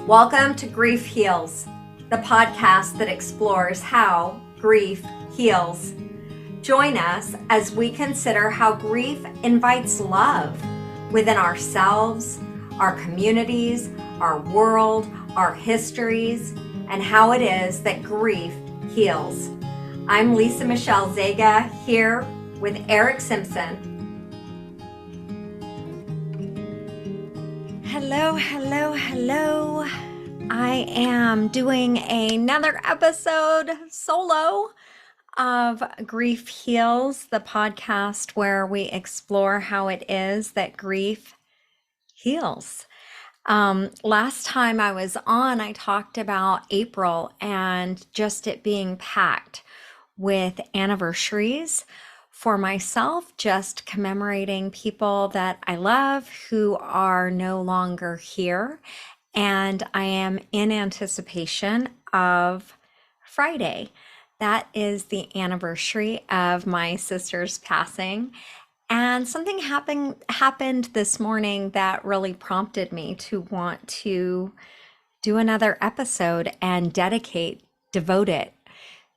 Welcome to Grief Heals, the podcast that explores how grief heals. Join us as we consider how grief invites love within ourselves, our communities, our world, our histories, and how it is that grief heals. I'm Lisa Michelle Zega here with Eric Simpson. Hello. I am doing another episode solo of Grief Heals, the podcast where we explore how it is that grief heals. Last time I was on, I talked about April and just it being packed with anniversaries. For myself, just commemorating people that I love who are no longer here. And I am in anticipation of Friday. That is the anniversary of my sister's passing. And something happened this morning that really prompted me to want to do another episode and devote it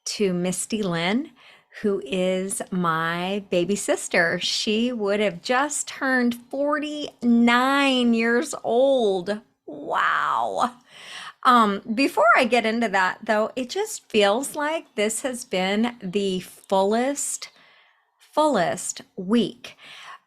to Misty Lynn, who is my baby sister. She would have just turned 49 years old. Wow. Before I get into that, though, it just feels like this has been the fullest week.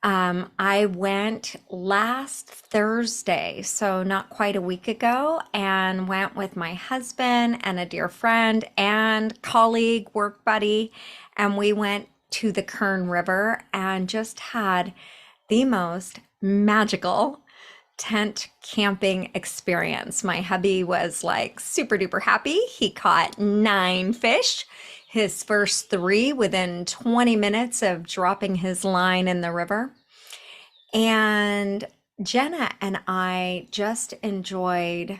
I went last Thursday, so not quite a week ago, and went with my husband and a dear friend and colleague, work buddy, and we went to the Kern River and just had the most magical tent camping experience. My hubby was like super duper happy. He caught 9 fish, his first 3 within 20 minutes of dropping his line in the river. And Jenna and I just enjoyed,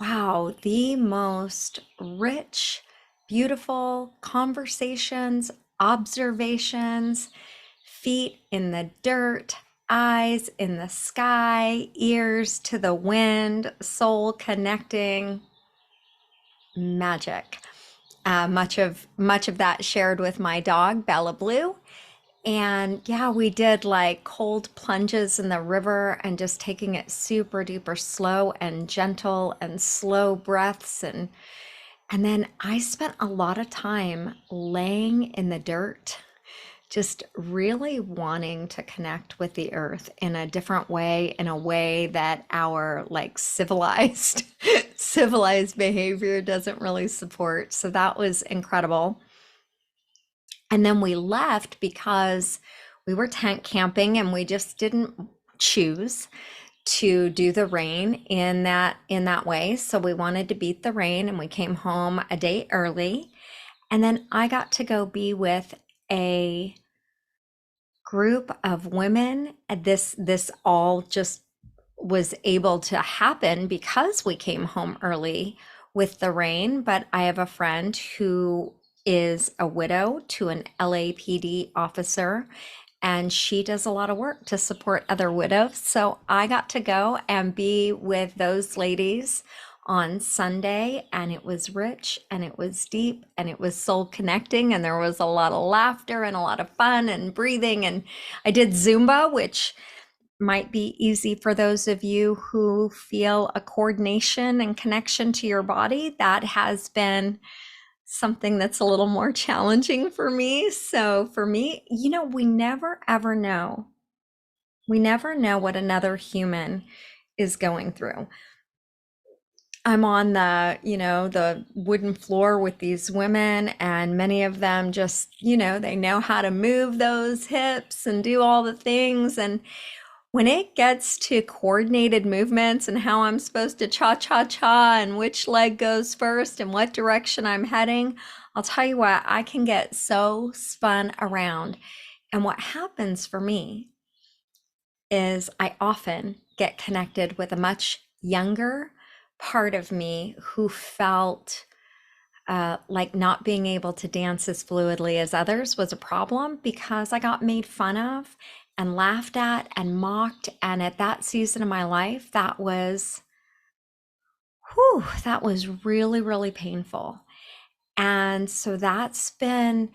wow, the most rich, beautiful conversations, observations, feet in the dirt, eyes in the sky, ears to the wind, soul connecting, magic. Much of that shared with my dog, Bella Blue. And yeah, we did like cold plunges in the river and just taking it super duper slow and gentle and slow breaths. And then I spent a lot of time laying in the dirt, just really wanting to connect with the earth in a different way, in a way that our like civilized behavior doesn't really support. So that was incredible. And then we left because we were tent camping and we just didn't choose to do the rain in that way. So we wanted to beat the rain and we came home a day early. And then I got to go be with a group of women. This all just was able to happen because we came home early with the rain. But I have a friend who is a widow to an LAPD officer, and she does a lot of work to support other widows. So I got to go and be with those ladies on Sunday, and it was rich and it was deep and it was soul connecting, and there was a lot of laughter and a lot of fun and breathing. And I did Zumba, which might be easy for those of you who feel a coordination and connection to your body. That has been something that's a little more challenging for me. So for me, we never ever know. We never know what another human is going through. I'm on the wooden floor with these women, and many of them just, they know how to move those hips and do all the things. And when it gets to coordinated movements and how I'm supposed to cha-cha-cha and which leg goes first and what direction I'm heading, I'll tell you what, I can get so spun around. And what happens for me is I often get connected with a much younger part of me who felt like not being able to dance as fluidly as others was a problem because I got made fun of and laughed at and mocked. And at that season of my life, that was Whew, that was really, really painful. And so that's been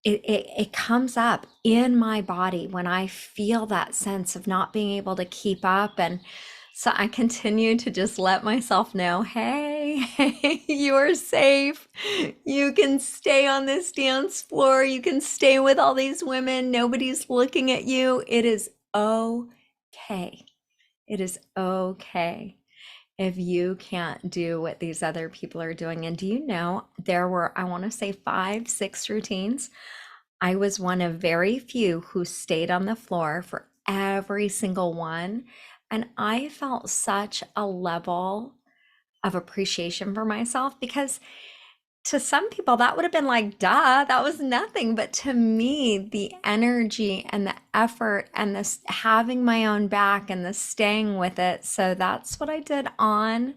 it comes up in my body when I feel that sense of not being able to keep up. And so I continue to just let myself know, hey, hey, you are safe. You can stay on this dance floor. You can stay with all these women. Nobody's looking at you. It is okay. It is okay if you can't do what these other people are doing. And do you know, there were, I want to say 5, 6 routines. I was one of very few who stayed on the floor for every single one. And I felt such a level of appreciation for myself because to some people that would have been like, duh, that was nothing. But to me, the energy and the effort and this having my own back and the staying with it. So that's what I did on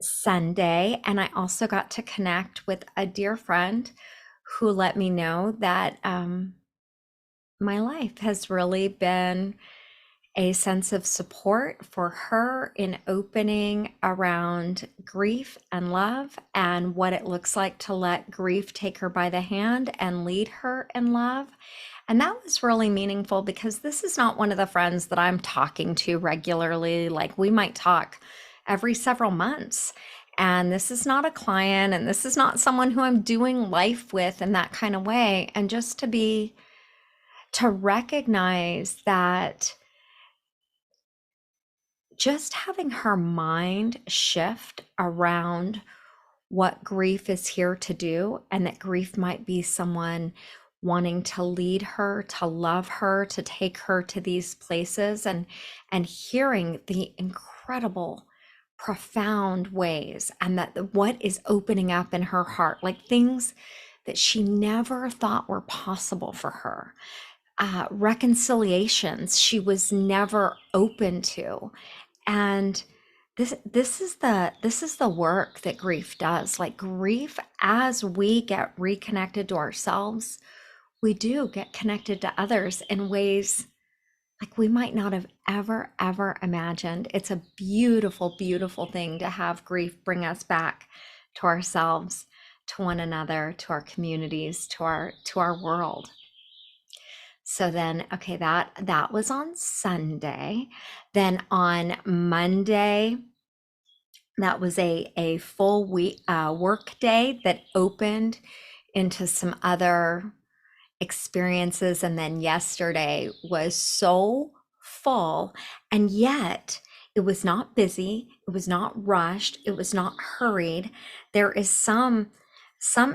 Sunday. And I also got to connect with a dear friend who let me know that my life has really been a sense of support for her in opening around grief and love and what it looks like to let grief take her by the hand and lead her in love. And that was really meaningful because this is not one of the friends that I'm talking to regularly. Like we might talk every several months. And this is not a client, and this is not someone who I'm doing life with in that kind of way. And just to recognize that just having her mind shift around what grief is here to do, and that grief might be someone wanting to lead her, to love her, to take her to these places, and hearing the incredible profound ways and that what is opening up in her heart, like things that she never thought were possible for her, reconciliations she was never open to. And this is the work that grief does. Like grief, as we get reconnected to ourselves, we do get connected to others in ways like we might not have ever imagined. It's a beautiful, beautiful thing to have grief bring us back to ourselves, to one another, to our communities, to our world. So then, okay, that was on Sunday. Then on Monday, that was a full week work day that opened into some other experiences. And then yesterday was so full, and yet it was not busy, it was not rushed, it was not hurried. There is some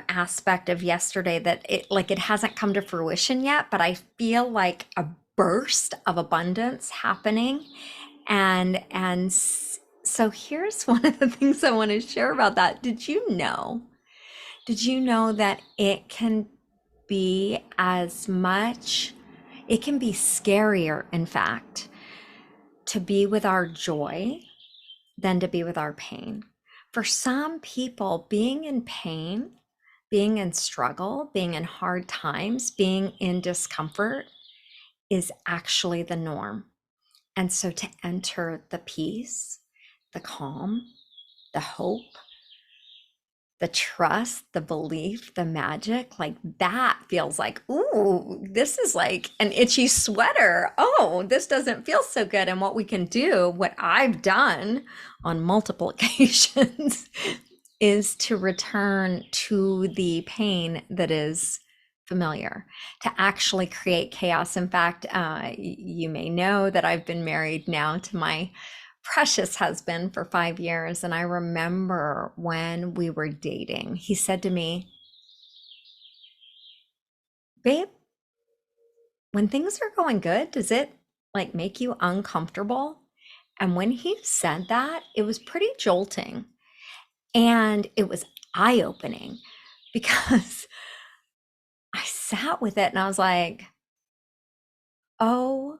aspect of yesterday that it hasn't come to fruition yet, but I feel like a burst of abundance happening. So here's one of the things I want to share about that. Did you know that it can be scarier, in fact, to be with our joy than to be with our pain? For some people, being in pain, being in struggle, being in hard times, being in discomfort is actually the norm. And so to enter the peace, the calm, the hope, the trust, the belief, the magic, like that feels like, ooh, this is like an itchy sweater. Oh, this doesn't feel so good. And what we can do, what I've done on multiple occasions, is to return to the pain that is familiar, to actually create chaos. In fact, you may know that I've been married now to my precious husband for 5 years. And I remember when we were dating, he said to me, babe, when things are going good, does it like make you uncomfortable? And when he said that, it was pretty jolting and it was eye opening because I sat with it and I was like, oh,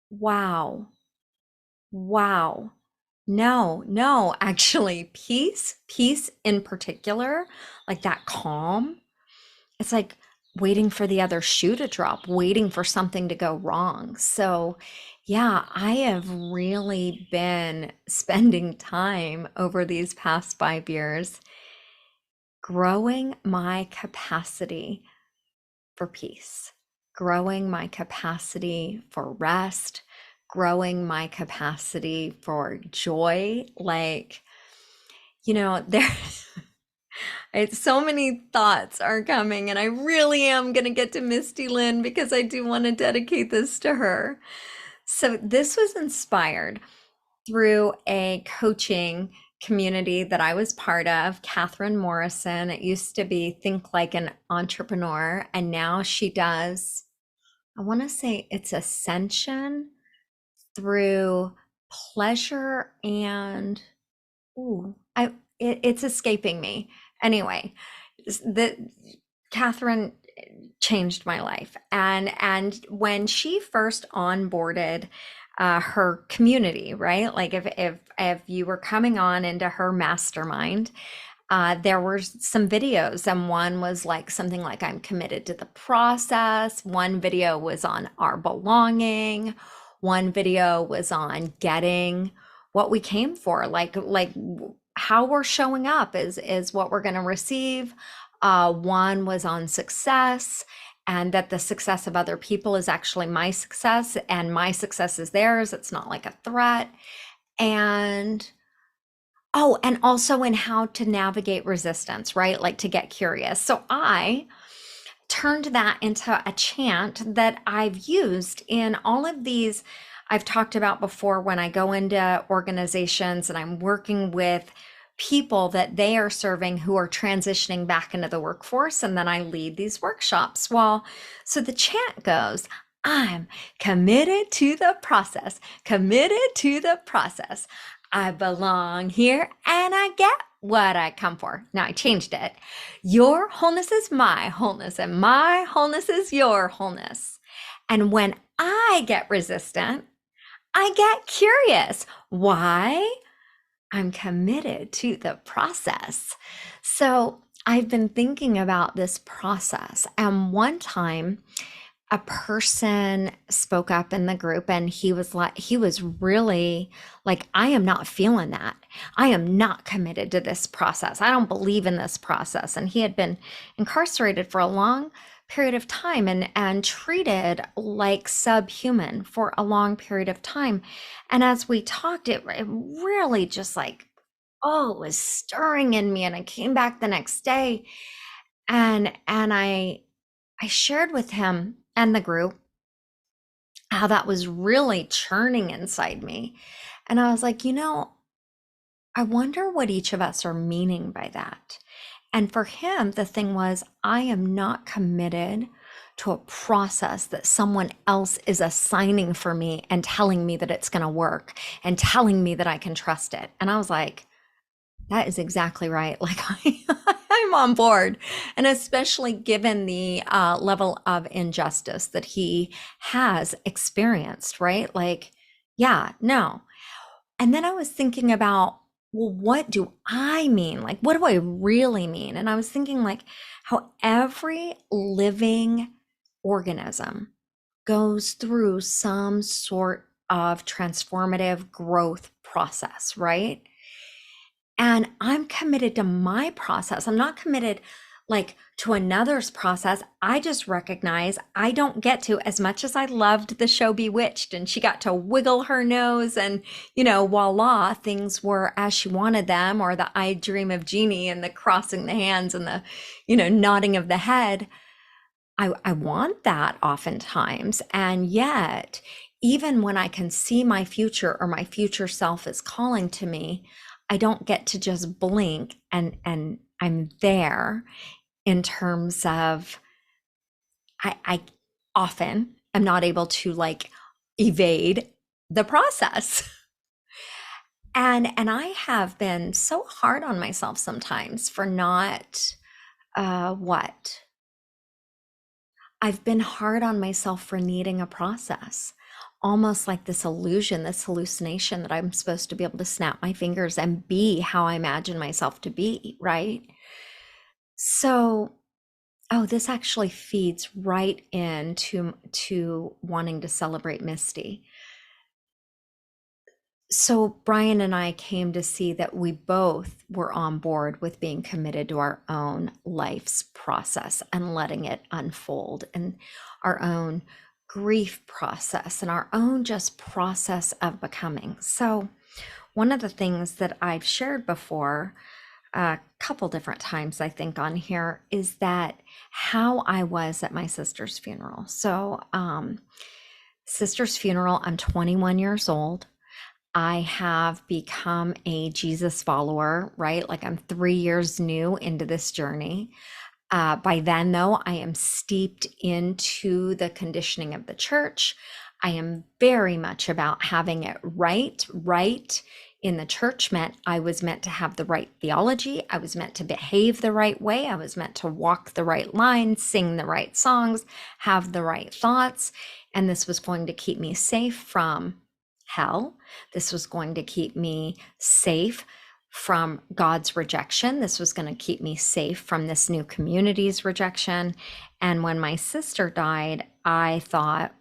wow, wow. No, no, actually, peace in particular, like that calm, it's like waiting for the other shoe to drop, waiting for something to go wrong. So Yeah, I have really been spending time over these past 5 years growing my capacity for peace, growing my capacity for rest, growing my capacity for joy. Like, there it's so many thoughts are coming, and I really am going to get to Misty Lynn because I do want to dedicate this to her. So, this was inspired through a coaching community that I was part of, Catherine Morrison. It used to be Think Like an Entrepreneur, and now she does, I want to say it's ascension through pleasure and, ooh, it's escaping me. Anyway, the Catherine changed my life. And when she first onboarded her community, right? Like if you were coming on into her mastermind, there were some videos, and one was like something like, I'm committed to the process. One video was on our belonging. One video was on getting what we came for, like how we're showing up is what we're going to receive. One was on success, and that the success of other people is actually my success, and my success is theirs. It's not like a threat. And oh, and also in how to navigate resistance, right? Like to get curious. So I turned that into a chant that I've used in all of these I've talked about before when I go into organizations and I'm working with people that they are serving who are transitioning back into the workforce. And then I lead these workshops. Well, so the chant goes, I'm committed to the process, committed to the process. I belong here and I get what I come for. Now I changed it. Your wholeness is my wholeness, and my wholeness is your wholeness. And when I get resistant, I get curious. Why? I'm committed to the process. So I've been thinking about this process. And one time, a person spoke up in the group, and he was really like, I am not feeling that. I am not committed to this process. I don't believe in this process. And he had been incarcerated for a long period of time, and treated like subhuman for a long period of time. And as we talked, it really just like, oh, it was stirring in me. And I came back the next day, and I shared with him and the group how that was really churning inside me. And I was like, I wonder what each of us are meaning by that. And for him, the thing was, I am not committed to a process that someone else is assigning for me and telling me that it's going to work and telling me that I can trust it. And I was like, that is exactly right. Like I'm on board. And especially given the level of injustice that he has experienced, right? Like, yeah, no. And then I was thinking about, well, what do I mean? Like, what do I really mean? And I was thinking, like, how every living organism goes through some sort of transformative growth process, right? And I'm committed to my process. I'm not committed like to another's process. I just recognize I don't get to, as much as I loved the show Bewitched and she got to wiggle her nose and, voila, things were as she wanted them, or the I Dream of Jeannie and the crossing the hands and the, nodding of the head. I want that oftentimes. And yet, even when I can see my future or my future self is calling to me, I don't get to just blink and I'm there, in terms of I often am not able to like evade the process. And I have been so hard on myself sometimes for not what I've been hard on myself for needing a process, almost like this illusion, this hallucination that I'm supposed to be able to snap my fingers and be how I imagine myself to be, right? So, oh, this actually feeds right into wanting to celebrate Misty. So Brian and I came to see that we both were on board with being committed to our own life's process and letting it unfold, and our own grief process and our own just process of becoming. So one of the things that I've shared before a couple different times, I think, on here is that how I was at my sister's funeral. So, sister's funeral, I'm 21 years old. I have become a Jesus follower, right? Like I'm 3 years new into this journey. By then, though, I am steeped into the conditioning of the church. I am very much about having it right. Right in the church meant I was meant to have the right theology. I was meant to behave the right way. I was meant to walk the right line, sing the right songs, have the right thoughts. And this was going to keep me safe from hell. This was going to keep me safe from God's rejection. This was going to keep me safe from this new community's rejection. And when my sister died, I thought,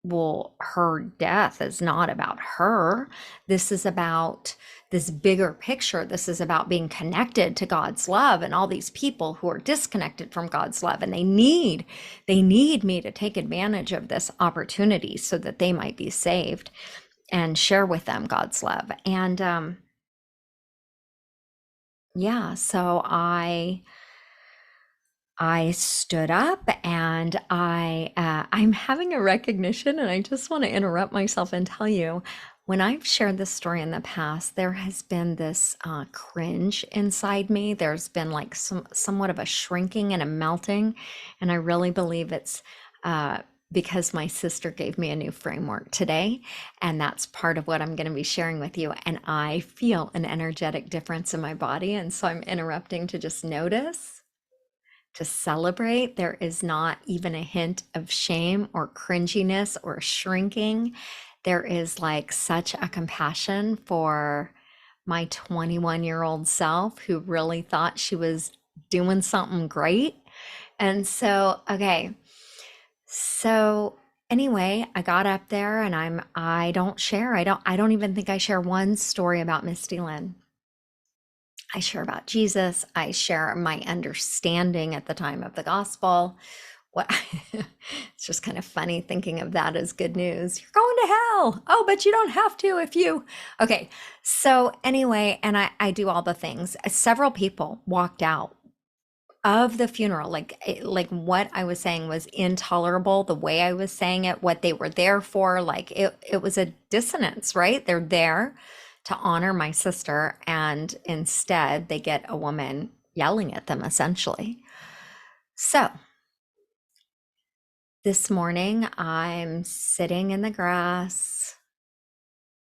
well, her death is not about her. This is about this bigger picture. This is about being connected to God's love and all these people who are disconnected from God's love. And they need me to take advantage of this opportunity so that they might be saved and share with them God's love. And yeah, so I stood up and I'm having a recognition, and I just want to interrupt myself and tell you, when I've shared this story in the past, there has been this cringe inside me. There's been like somewhat of a shrinking and a melting, and I really believe it's because my sister gave me a new framework today, and that's part of what I'm going to be sharing with you. And I feel an energetic difference in my body, and so I'm interrupting to just notice, to celebrate. There is not even a hint of shame or cringiness or shrinking. There is like such a compassion for my 21-year-old self who really thought she was doing something great. And so, okay. So anyway, I got up there and I don't share. I don't even think I share one story about Misty Lynn. I share about Jesus. I share my understanding at the time of the gospel. What it's just kind of funny thinking of that as good news. You're going to hell. Oh, but you don't have to if you. Okay. So anyway, and I do all the things. Several people walked out of the funeral, like what I was saying was intolerable, the way I was saying it, what they were there for, like it was a dissonance, right? They're there to honor my sister, and instead they get a woman yelling at them essentially. So this morning I'm sitting in the grass,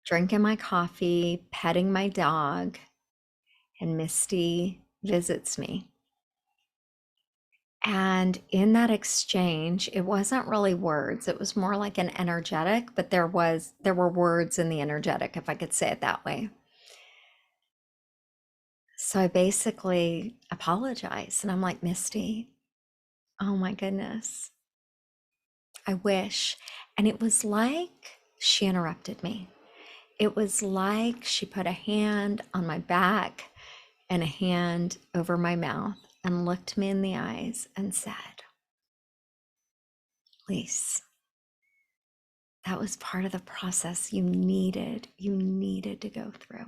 drinking my coffee, petting my dog, and Misty visits me. And in that exchange, it wasn't really words. It was more like an energetic, but there were words in the energetic, if I could say it that way. So I basically apologized and I'm like, Misty, oh my goodness, I wish. And it was like she interrupted me. It was like she put a hand on my back and a hand over my mouth and looked me in the eyes and said, Lise, that was part of the process you needed to go through.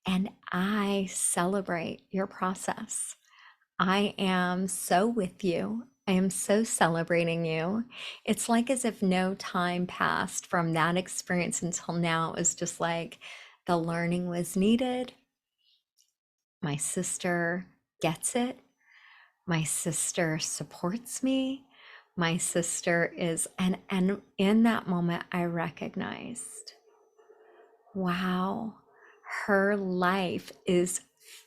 And I celebrate your process. I am so with you. I am so celebrating you. It's like as if no time passed from that experience until now. It was just like the learning was needed. My sister gets it. My sister supports me. My sister is, and in that moment, I recognized, wow, her life is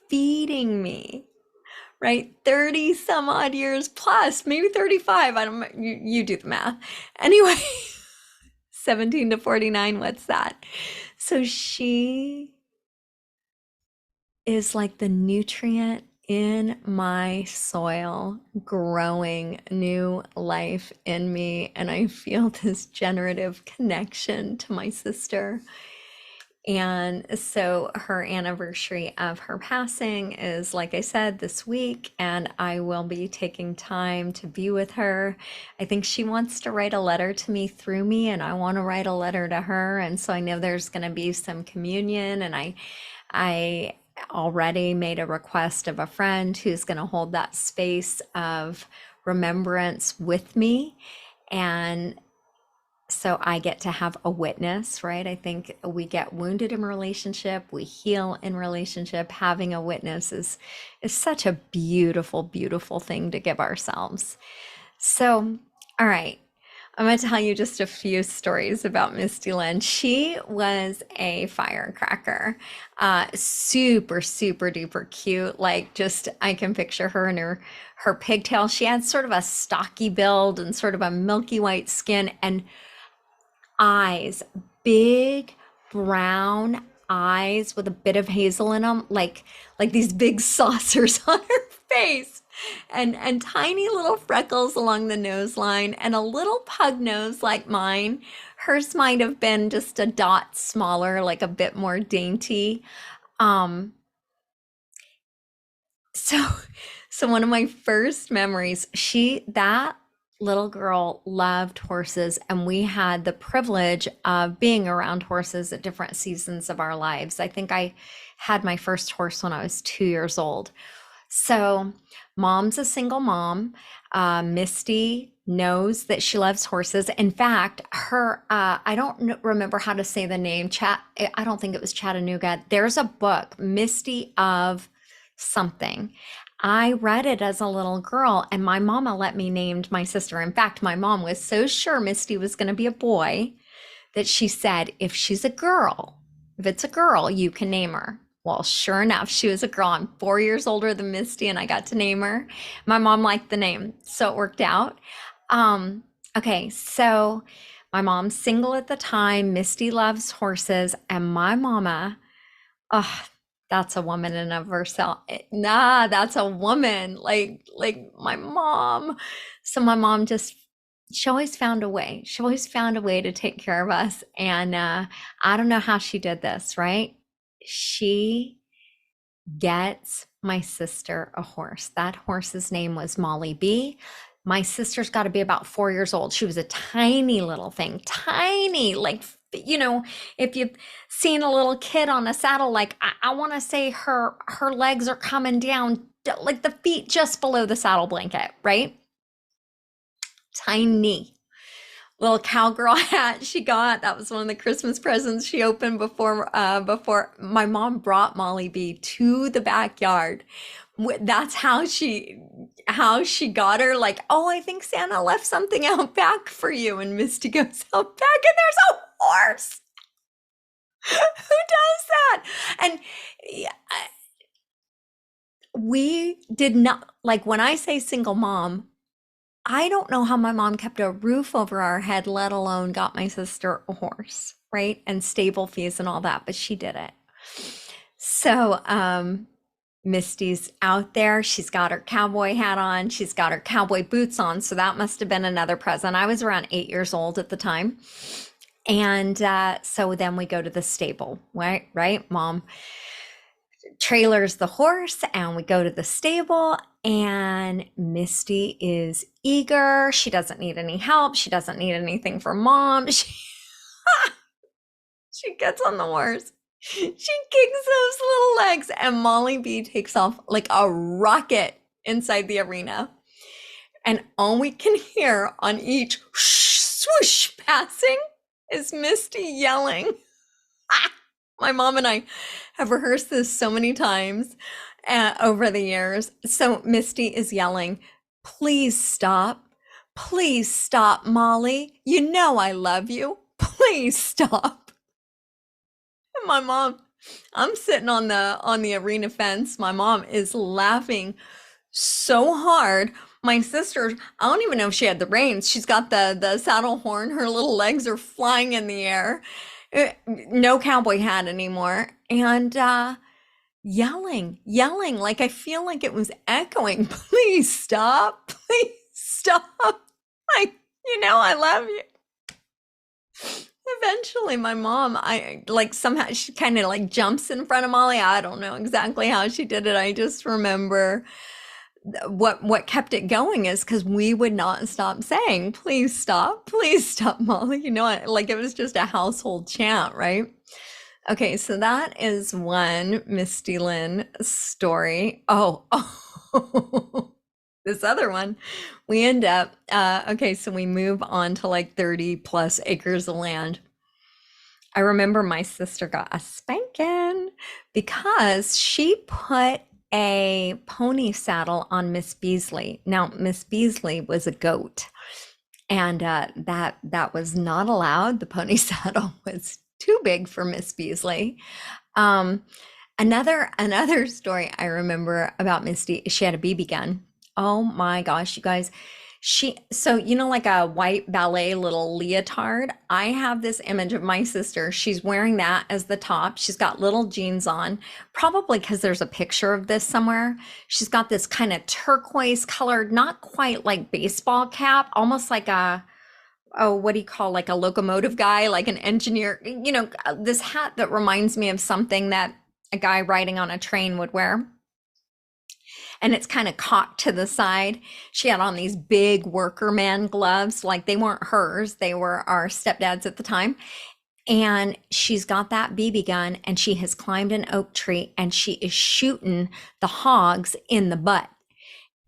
feeding me, right? 30 some odd years plus, maybe 35. I don't, you do the math. Anyway, 17 to 49, what's that? So she is like the nutrient in my soil, growing new life in me. And I feel this generative connection to my sister. And so her anniversary of her passing is, like I said, this week, and I will be taking time to be with her. I think she wants to write a letter to me through me, and I want to write a letter to her. And so I know there's going to be some communion, and I already made a request of a friend who's going to hold that space of remembrance with me. And so I get to have a witness, right? I think we get wounded in relationship, we heal in relationship. Having a witness is such a beautiful, beautiful thing to give ourselves. So, all right. I'm going to tell you just a few stories about Misty Lynn. She was a firecracker. Super, super duper cute. Like, just I can picture her in her pigtail. She had sort of a stocky build and sort of a milky white skin, and eyes, big brown eyes with a bit of hazel in them, like these big saucers on her face, and tiny little freckles along the nose line, and a little pug nose like mine. Hers might have been just a dot smaller, like a bit more dainty. Um, so, so one of my first memories, that little girl loved horses, and we had the privilege of being around horses at different seasons of our lives. I think I had my first horse when I was 2 years old. So, mom's a single mom. Misty knows that she loves horses. In fact, I don't remember how to say the name. I don't think it was Chattanooga. There's a book, Misty of something. I read it as a little girl, and my mama let me name my sister. In fact, my mom was so sure Misty was going to be a boy that she said, if it's a girl, you can name her. Well, sure enough, she was a girl. I'm 4 years older than Misty, and I got to name her. My mom liked the name, so it worked out. Okay, so my mom's single at the time. Misty loves horses, and my mama, oh, that's a woman in of herself. Nah, that's a woman. Like my mom. So my mom just, she always found a way. She always found a way to take care of us. And I don't know how she did this, right? She gets my sister a horse. That horse's name was Molly B. My sister's got to be about 4 years old. She was a tiny little thing, tiny, like, if you've seen a little kid on a saddle, like I want to say her legs are coming down, like the feet just below the saddle blanket, right? Tiny little cowgirl hat she got. That was one of the Christmas presents she opened before my mom brought Molly B to the backyard. That's how she got her. Like, oh, I think Santa left something out back for you. And Misty goes out back, and there's a horse. Who does that? And yeah, we did not, like, when I say single mom, I don't know how my mom kept a roof over our head, let alone got my sister a horse, right? And stable fees and all that, but she did it. So, Misty's out there. She's got her cowboy hat on. She's got her cowboy boots on. So that must have been another present. I was around 8 years old at the time. And so then we go to the stable, right? Right? Mom trailers the horse, and we go to the stable, and Misty is eager. She doesn't need any help. She doesn't need anything from mom. She gets on the horse. She kicks those little legs, and Molly B takes off like a rocket inside the arena. And all we can hear on each swoosh passing is Misty yelling. My mom and I have rehearsed this so many times over the years. So Misty is yelling, please stop. Please stop, Molly. You know I love you. Please stop. And my mom, I'm sitting on the arena fence. My mom is laughing so hard. My sister, I don't even know if she had the reins. She's got the saddle horn. Her little legs are flying in the air. No cowboy hat anymore. And yelling, like I feel like it was echoing, please stop, please stop. Like, I love you. Eventually, my mom, I like somehow she kind of like jumps in front of Molly. I don't know exactly how she did it. I just remember what kept it going is because we would not stop saying, please stop, Molly. Like it was just a household chant, right? Okay, so that is one Misty Lynn story. Oh, this other one, we end up, okay, so we move on to like 30 plus acres of land. I remember my sister got a spanking because she put a pony saddle on Miss Beasley. Now, Miss Beasley was a goat, and that was not allowed. The pony saddle was too big for Miss Beasley. Um, another story I remember about Misty, she had a BB gun. Oh my gosh, you guys. So like a white ballet little leotard. I have this image of my sister. She's wearing that as the top. She's got little jeans on, probably because there's a picture of this somewhere. She's got this kind of turquoise colored, not quite like baseball cap, almost like a, oh, what do you call, like a locomotive guy, like an engineer, this hat that reminds me of something that a guy riding on a train would wear. And it's kind of cocked to the side. She had on these big worker man gloves, like they weren't hers, they were our stepdad's at the time. And she's got that BB gun and she has climbed an oak tree and she is shooting the hogs in the butt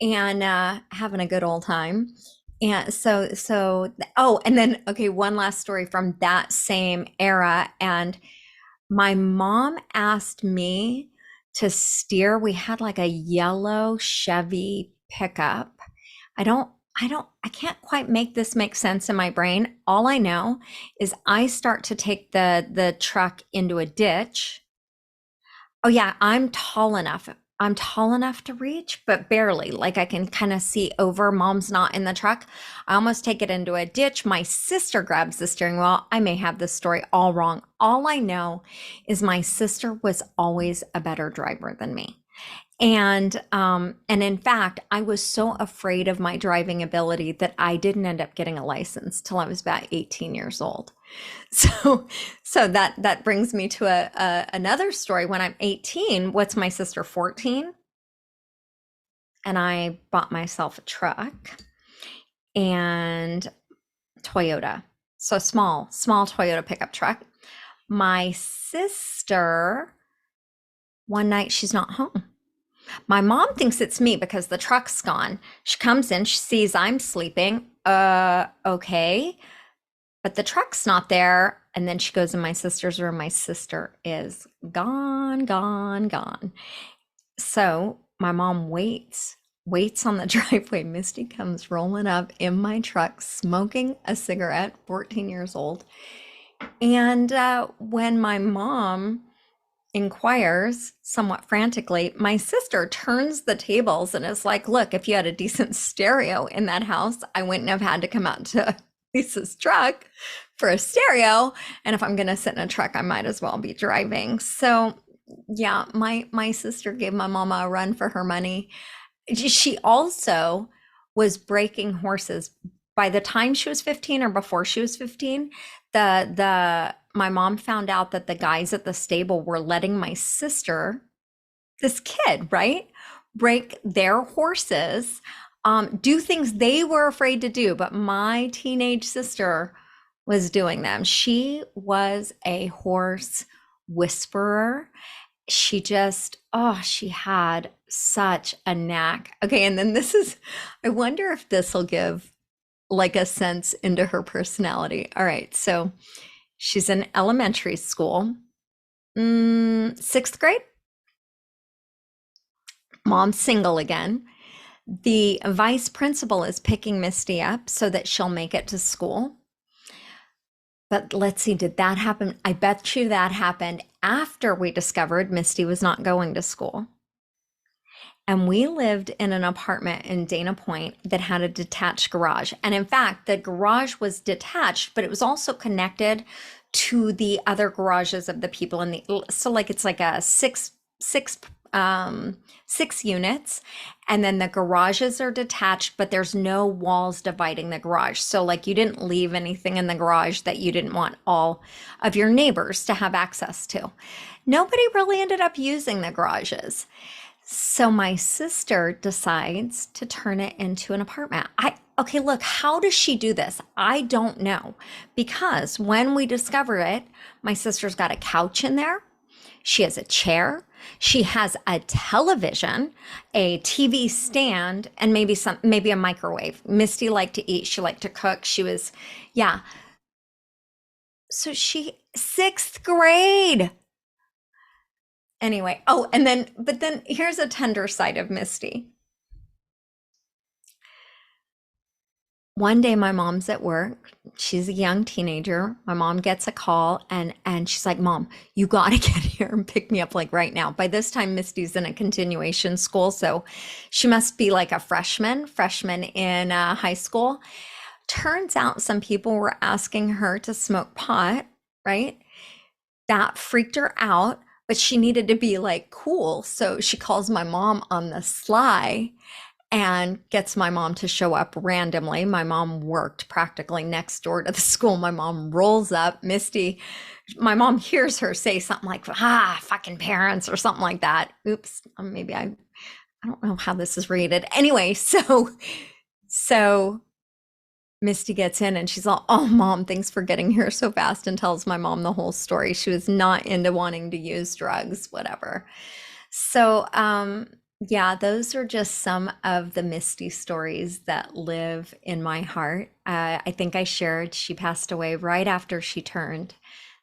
and having a good old time. And oh, and then, okay, one last story from that same era. And my mom asked me to steer. We had like a yellow Chevy pickup. I don't, I can't quite make this make sense in my brain. All I know is I start to take the truck into a ditch. Oh yeah, I'm tall enough. I'm tall enough to reach, but barely. Like I can kind of see over. Mom's not in the truck. I almost take it into a ditch. My sister grabs the steering wheel. I may have this story all wrong. All I know is my sister was always a better driver than me. And in fact, I was so afraid of my driving ability that I didn't end up getting a license till I was about 18 years old. So, so that brings me to another story. When I'm 18, what's my sister 14? And I bought myself a truck and Toyota. So small Toyota pickup truck. My sister, one night she's not home. My mom thinks it's me because the truck's gone. She comes in, she sees I'm sleeping. Okay. But the truck's not there. And then she goes in my sister's room. My sister is gone, gone, gone. So my mom waits on the driveway. Misty comes rolling up in my truck, smoking a cigarette, 14 years old. And when my mom inquires somewhat frantically, my sister turns the tables and is like, look, if you had a decent stereo in that house, I wouldn't have had to come out to Lisa's truck for a stereo. And if I'm going to sit in a truck, I might as well be driving. So yeah, my sister gave my mama a run for her money. She also was breaking horses by the time she was 15 or before she was 15. My mom found out that the guys at the stable were letting my sister, this kid, right, break their horses, do things they were afraid to do, but my teenage sister was doing them. She was a horse whisperer. She just, oh, she had such a knack. Okay, and then I wonder if this will give like a sense into her personality. All right, so she's in elementary school, sixth grade. Mom's single again. The vice principal is picking Misty up so that she'll make it to school. But let's see, did that happen? I bet you that happened after we discovered Misty was not going to school. And we lived in an apartment in Dana Point that had a detached garage. And in fact, the garage was detached, but it was also connected to the other garages of the people in the, so like it's like a six um 6 units, and then the garages are detached, but there's no walls dividing the garage. So like you didn't leave anything in the garage that you didn't want all of your neighbors to have access to. Nobody really ended up using the garages. So my sister decides to turn it into an apartment. Okay, look, how does she do this? I don't know. Because when we discover it, my sister's got a couch in there. She has a chair. She has a television, a TV stand, and maybe a microwave. Misty liked to eat. She liked to cook. Yeah. So sixth grade. Anyway, but then here's a tender side of Misty. One day my mom's at work. She's a young teenager. My mom gets a call and she's like, "Mom, you got to get here and pick me up like right now." By this time Misty's in a continuation school, so she must be like a freshman in high school. Turns out some people were asking her to smoke pot, right? That freaked her out, but she needed to be like cool. So she calls my mom on the sly and gets my mom to show up randomly. My mom worked practically next door to the school. My mom rolls up. My mom hears her say something like, fucking parents, or something like that. Oops, maybe I don't know how this is rated. Anyway, so Misty gets in and she's all, "Oh, Mom, thanks for getting here so fast," and tells my mom the whole story. She was not into wanting to use drugs, whatever. So, yeah, those are just some of the Misty stories that live in my heart. I think I shared she passed away right after she turned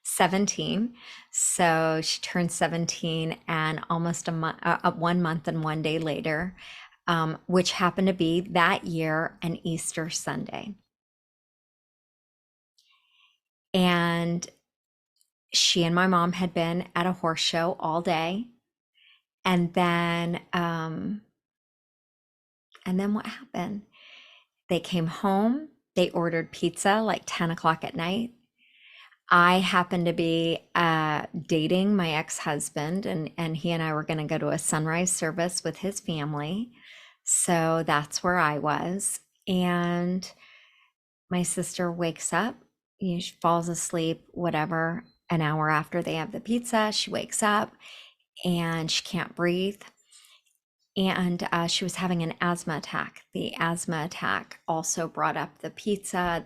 17. So she turned 17 and almost 1 month and 1 day later, which happened to be that year an Easter Sunday. And she and my mom had been at a horse show all day. And then what happened? They came home, they ordered pizza like 10 o'clock at night. I happened to be dating my ex-husband, and he and I were going to go to a sunrise service with his family. So that's where I was. And my sister wakes up, she falls asleep, whatever. An hour after they have the pizza, she wakes up and she can't breathe. And she was having an asthma attack. The asthma attack also brought up the pizza.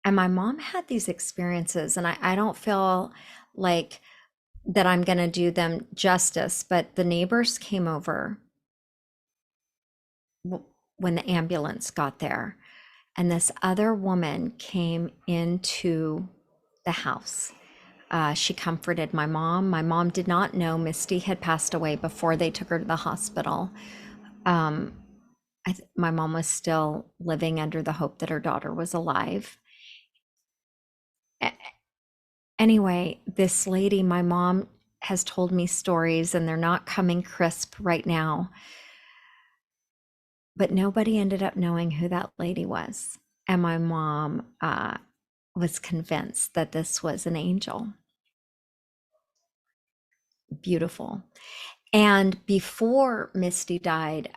And my mom had these experiences, and I don't feel like that I'm going to do them justice, but the neighbors came over when the ambulance got there, and this other woman came into the house. She comforted my mom. My mom did not know Misty had passed away before they took her to the hospital. Um, my mom was still living under the hope that her daughter was alive. Anyway, this lady, my mom has told me stories, and they're not coming crisp right now, but nobody ended up knowing who that lady was. And my mom was convinced that this was an angel. Beautiful. And before Misty died,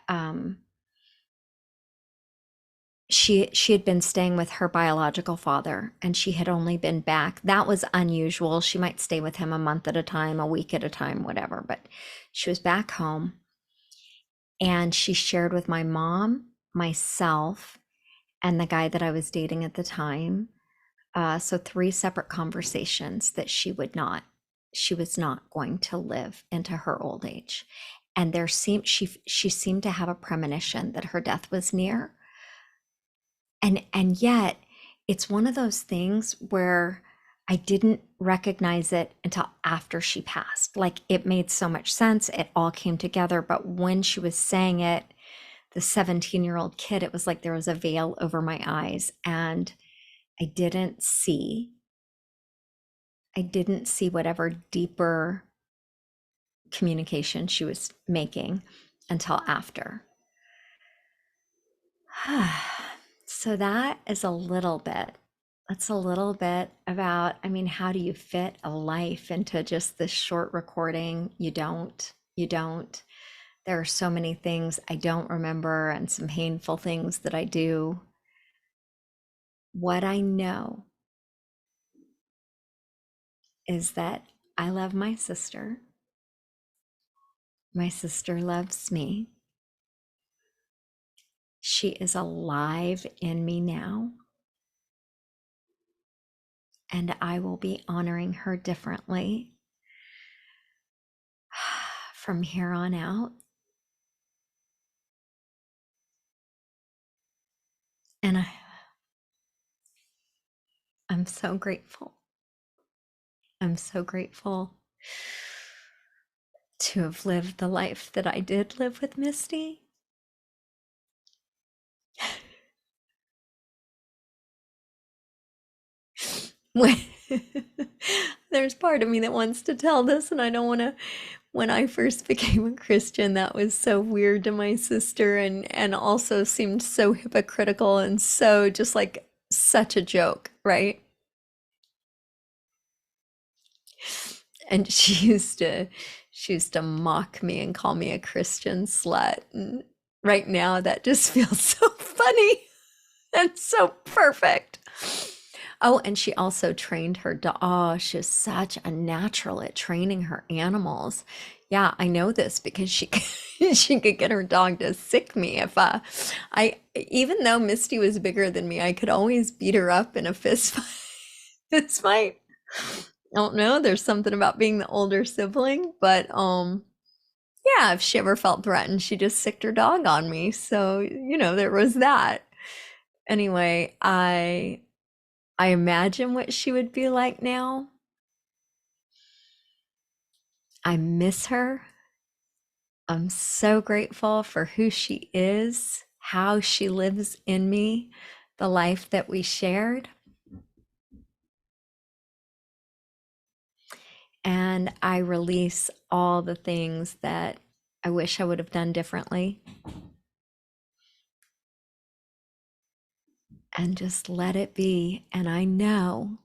she had been staying with her biological father, and she had only been back. That was unusual. She might stay with him a month at a time, a week at a time, whatever, but she was back home. And she shared with my mom, myself, and the guy that I was dating at the time. So 3 separate conversations that she was not going to live into her old age. And she seemed to have a premonition that her death was near. And yet it's one of those things where I didn't recognize it until after she passed. Like, it made so much sense. It all came together. But when she was saying it, the 17-year-old kid, it was like there was a veil over my eyes, and I didn't see whatever deeper communication she was making until after. So that is a little bit that's a little bit about, I mean, how do you fit a life into just this short recording? You don't. You don't. There are so many things I don't remember and some painful things that I do. What I know is that I love my sister. My sister loves me. She is alive in me now, and I will be honoring her differently from here on out. And I'm so grateful. I'm so grateful to have lived the life that I did live with Misty. There's part of me that wants to tell this, and I don't want to. When I first became a Christian, that was so weird to my sister, and also seemed so hypocritical and so just like such a joke, right? And she used to mock me and call me a Christian slut. And right now, that just feels so funny and so perfect. Oh, and she also trained her dog. Oh, she's such a natural at training her animals. Yeah, I know this because she she could get her dog to sick me if I even though Misty was bigger than me, I could always beat her up in a fist fight. Fist fight. I don't know, there's something about being the older sibling, but yeah, if she ever felt threatened, she just sicked her dog on me. So, there was that. Anyway, I imagine what she would be like now. I miss her. I'm so grateful for who she is, how she lives in me, the life that we shared. And I release all the things that I wish I would have done differently and just let it be. And I know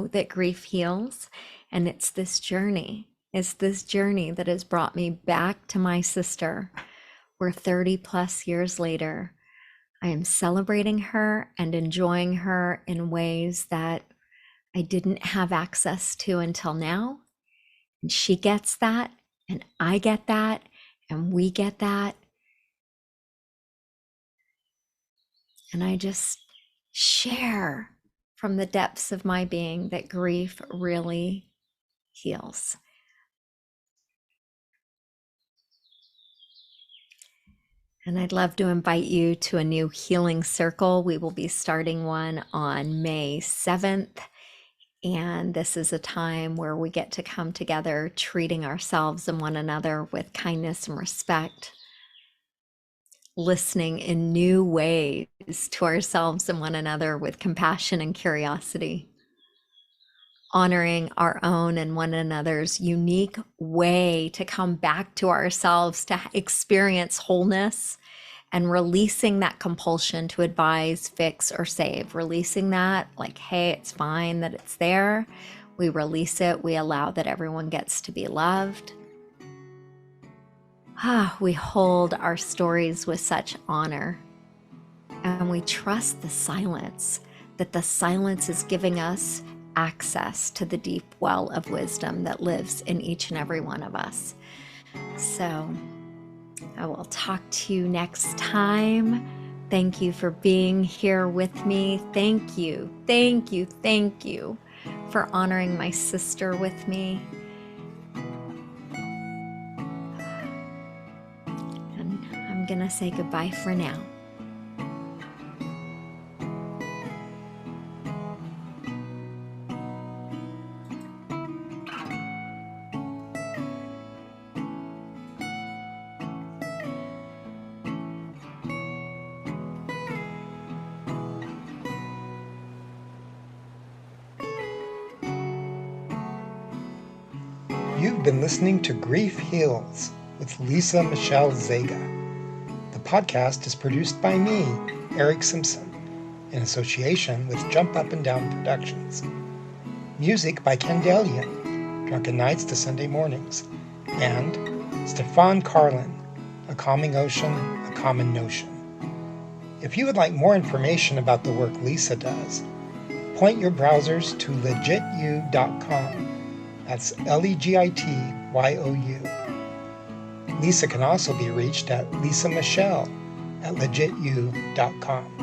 that grief heals, and it's this journey. It's this journey that has brought me back to my sister. We're 30 plus years later. I am celebrating her and enjoying her in ways that I didn't have access to until now. And she gets that, and I get that, and we get that. And I just share from the depths of my being that grief really heals. And I'd love to invite you to a new healing circle. We will be starting one on May 7th. And this is a time where we get to come together, treating ourselves and one another with kindness and respect, listening in new ways to ourselves and one another with compassion and curiosity, honoring our own and one another's unique way to come back to ourselves, to experience wholeness, and releasing that compulsion to advise, fix, or save. Releasing that, like, hey, it's fine that it's there. We release it. We allow that everyone gets to be loved. We hold our stories with such honor, and we trust the silence, that the silence is giving us access to the deep well of wisdom that lives in each and every one of us. So I will talk to you next time. Thank you for being here with me. Thank you, thank you, thank you for honoring my sister with me. And I'm gonna say goodbye for now. You've been listening to Grief Heals with Lisa Michelle Zega. The podcast is produced by me, Eric Simpson. in association with Jump Up and Down Productions. Music by Ken Dalian, Drunken Nights to Sunday Mornings, and Stefan Carlin, A Calming Ocean, A Common Notion. If you would like more information about the work Lisa does, point your browsers to legitU.com. That's LEGITYOU. Lisa can also be reached at lisamichelle@legitu.com.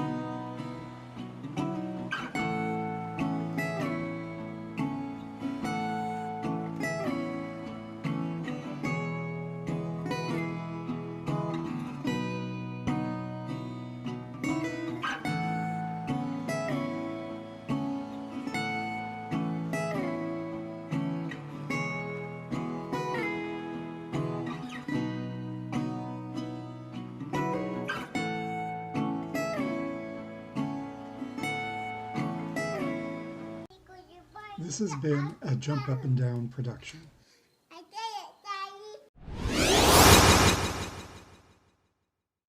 This has been a Jump Up and Down production.